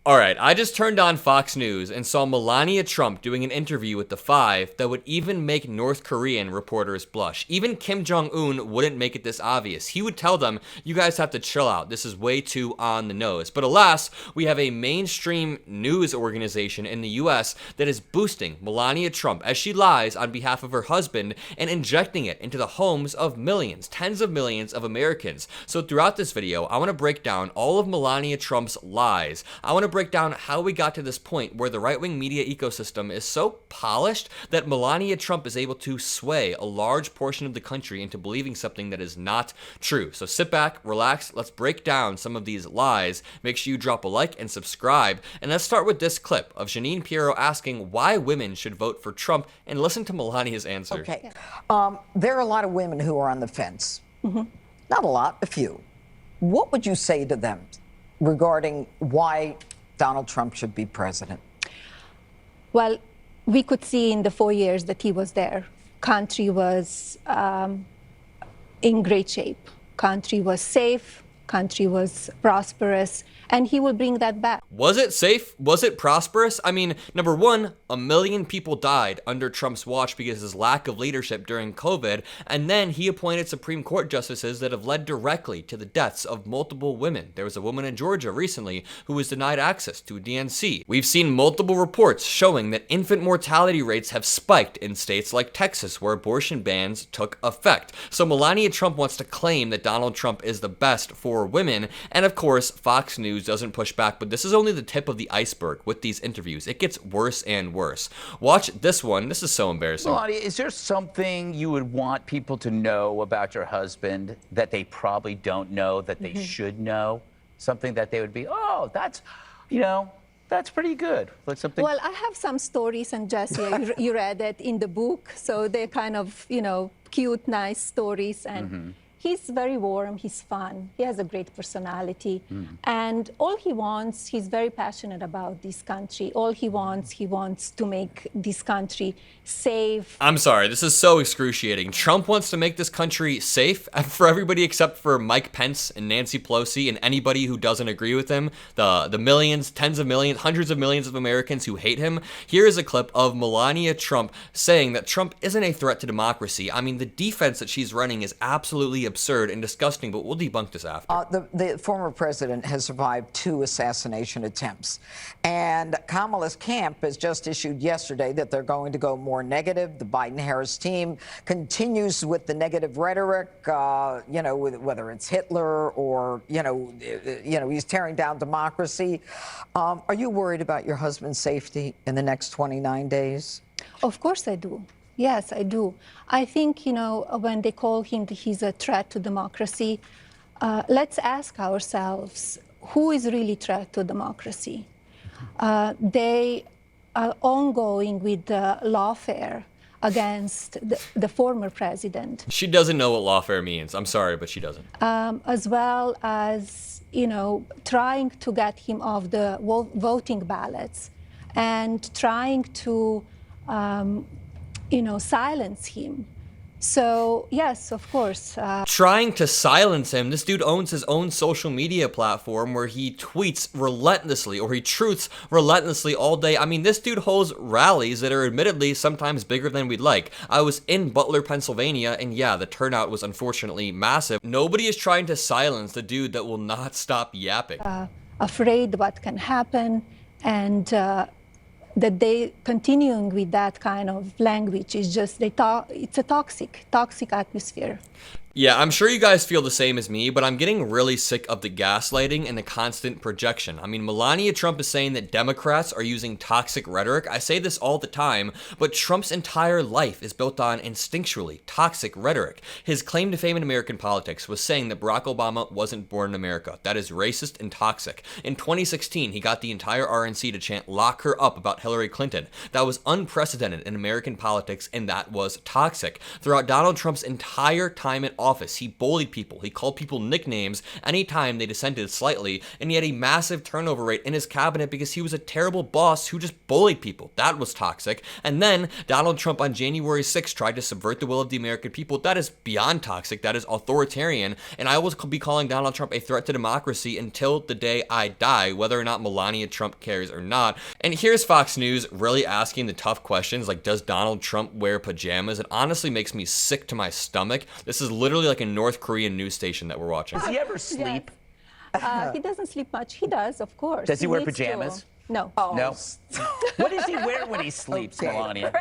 Alright, I just turned on Fox News and saw Melania Trump doing an interview with The Five that would even make North Korean reporters blush. Even Kim Jong-un wouldn't make it this obvious. He would tell them, you guys have to chill out, this is way too on the nose. But alas, we have a mainstream news organization in the US that is boosting Melania Trump as she lies on behalf of her husband and injecting it into the homes of millions, tens of millions of Americans. So throughout this video, I want to break down all of Melania Trump's lies. I want to break down how we got to this point where the right-wing media ecosystem is so polished that Melania Trump is able to sway a large portion of the country into believing something that is not true. So sit back, relax, let's break down some of these lies. Make sure you drop a like and subscribe. And let's start with this clip of Janine Pirro asking why women should vote for Trump, and listen to Melania's answer. Okay. There are a lot of women who are on the fence. Not a lot, a few. What would you say to them regarding why Donald Trump should be president? Well, we could see in the 4 years that he was there, country was in great shape. Country was safe, country was prosperous, and he will bring that back. Was it safe? Was it prosperous? I mean, number one, 1 million people died under Trump's watch because of his lack of leadership during COVID, and then he appointed Supreme Court justices that have led directly to the deaths of multiple women. There was a woman in Georgia recently who was denied access to a DNC. We've seen multiple reports showing that infant mortality rates have spiked in states like Texas, where abortion bans took effect. So Melania Trump wants to claim that Donald Trump is the best for women, and of course, Fox News doesn't push back, but this is only the tip of the iceberg with these interviews. It gets worse and worse. Watch this one. This is so embarrassing. Melania, is there something you would want people to know about your husband that they probably don't know that they should know? Something that they would be, oh, that's, that's pretty good. Like something. Well, I have some stories, and Jesse, you read it in the book, so they're kind of, cute, nice stories, and he's very warm, he's fun, he has a great personality, and all he wants, he's very passionate about this country. All he wants to make this country safe. I'm sorry, this is so excruciating. Trump wants to make this country safe for everybody except for Mike Pence and Nancy Pelosi and anybody who doesn't agree with him. The millions, tens of millions, hundreds of millions of Americans who hate him. Here is a clip of Melania Trump saying that Trump isn't a threat to democracy. I mean, the defense that she's running is absolutely absurd and disgusting, but we'll debunk this after. The former president has survived 2 assassination attempts, and Kamala's camp has just issued yesterday that they're going to go more negative. The Biden-Harris team continues with the negative rhetoric, whether it's Hitler or, he's tearing down democracy. Are you worried about your husband's safety in the next 29 days? Of course I do. Yes, I do. I think, when they call him, he's a threat to democracy, let's ask ourselves, who is really a threat to democracy? They are ongoing with the lawfare against the former president. She doesn't know what lawfare means. I'm sorry, but she doesn't. As well as, trying to get him off the voting ballots and trying to silence him. So, yes, of course. Trying to silence him. This dude owns his own social media platform where he tweets relentlessly, or he truths relentlessly all day. I mean, this dude holds rallies that are admittedly sometimes bigger than we'd like. I was in Butler, Pennsylvania, and yeah, the turnout was unfortunately massive. Nobody is trying to silence the dude that will not stop yapping. Afraid what can happen, and that they continuing with that kind of language is just, it's a toxic atmosphere. Yeah, I'm sure you guys feel the same as me, but I'm getting really sick of the gaslighting and the constant projection. I mean, Melania Trump is saying that Democrats are using toxic rhetoric. I say this all the time, but Trump's entire life is built on instinctually toxic rhetoric. His claim to fame in American politics was saying that Barack Obama wasn't born in America. That is racist and toxic. In 2016, he got the entire RNC to chant "lock her up" about Hillary Clinton. That was unprecedented in American politics, and that was toxic. Throughout Donald Trump's entire time in office. He bullied people. He called people nicknames anytime they dissented slightly, and he had a massive turnover rate in his cabinet because he was a terrible boss who just bullied people. That was toxic. And then Donald Trump on January 6th tried to subvert the will of the American people. That is beyond toxic. That is authoritarian. And I will be calling Donald Trump a threat to democracy until the day I die, whether or not Melania Trump cares or not. And here's Fox News really asking the tough questions like, does Donald Trump wear pajamas? It honestly makes me sick to my stomach. This is literally like a North Korean news station that we're watching. Does he ever sleep? He doesn't sleep much. He does, of course. Does he wear needs to. pajamas? No. Oh, No. What does he wear when he sleeps, Okay. Melania?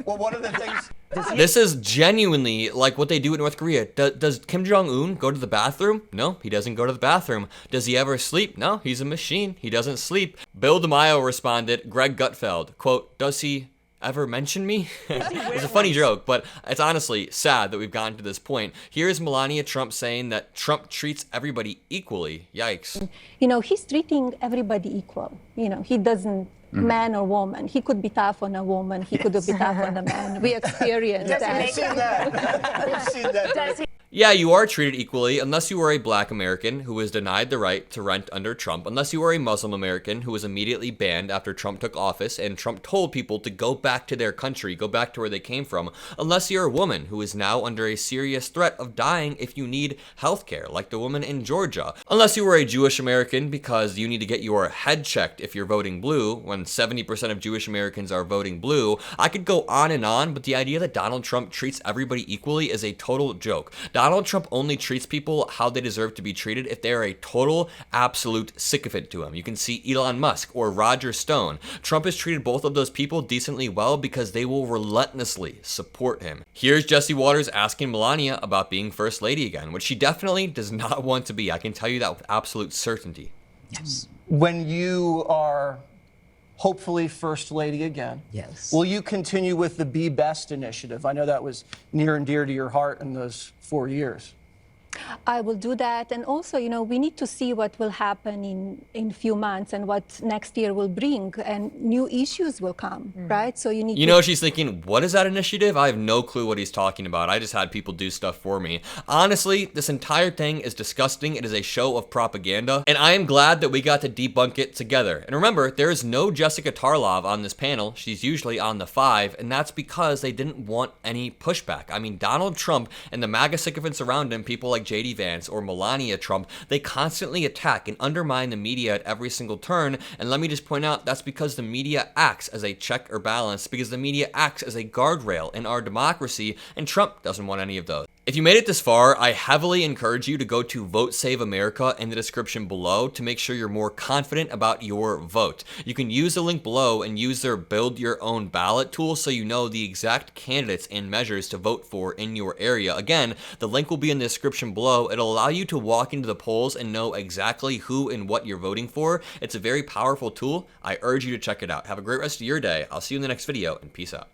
Well, one of the things. This is genuinely like what they do in North Korea. Does Kim Jong-un go to the bathroom? No, he doesn't go to the bathroom. Does he ever sleep? No, he's a machine. He doesn't sleep. Bill DeMaio responded, Greg Gutfeld, quote, does he ever mention me? It's a funny joke, but it's honestly sad that we've gotten to this point. Here's Melania Trump saying that Trump treats everybody equally. Yikes. You know, he's treating everybody equal. You know, he doesn't man or woman. He could be tough on a woman. He could be tough on a man. We experienced We've that. seen that. We've seen that. Yeah, you are treated equally unless you are a black American who was denied the right to rent under Trump, unless you are a Muslim American who was immediately banned after Trump took office and Trump told people to go back to their country, go back to where they came from, unless you're a woman who is now under a serious threat of dying if you need health care, like the woman in Georgia, unless you were a Jewish American because you need to get your head checked if you're voting blue, when 70% of Jewish Americans are voting blue. I could go on, but the idea that Donald Trump treats everybody equally is a total joke. Donald Trump only treats people how they deserve to be treated if they are a total, absolute sycophant to him. You can see Elon Musk or Roger Stone. Trump has treated both of those people decently well because they will relentlessly support him. Here's Jesse Waters asking Melania about being First Lady again, which she definitely does not want to be. I can tell you that with absolute certainty. yes. When you are hopefully First Lady again, Yes. will you continue with the Be Best initiative? I know that was near and dear to your heart in those 4 years. I will do that. And also, you know, we need to see what will happen in few months and what next year will bring, and new issues will come, right? So you need You know, she's thinking, what is that initiative? I have no clue what he's talking about. I just had people do stuff for me. Honestly, this entire thing is disgusting. It is a show of propaganda, and I am glad that we got to debunk it together. And remember, there is no Jessica Tarlov on this panel. She's usually on the 5, and that's because they didn't want any pushback. I mean, Donald Trump and the MAGA sycophants around him, people like JD Vance or Melania Trump, they constantly attack and undermine the media at every single turn. And let me just point out, that's because the media acts as a check or balance, because the media acts as a guardrail in our democracy, and Trump doesn't want any of those. If you made it this far, I heavily encourage you to go to Vote Save America in the description below to make sure you're more confident about your vote. You can use the link below and use their build your own ballot tool so you know the exact candidates and measures to vote for in your area. Again, the link will be in the description below. It'll allow you to walk into the polls and know exactly who and what you're voting for. It's a very powerful tool. I urge you to check it out. Have a great rest of your day. I'll see you in the next video, and peace out.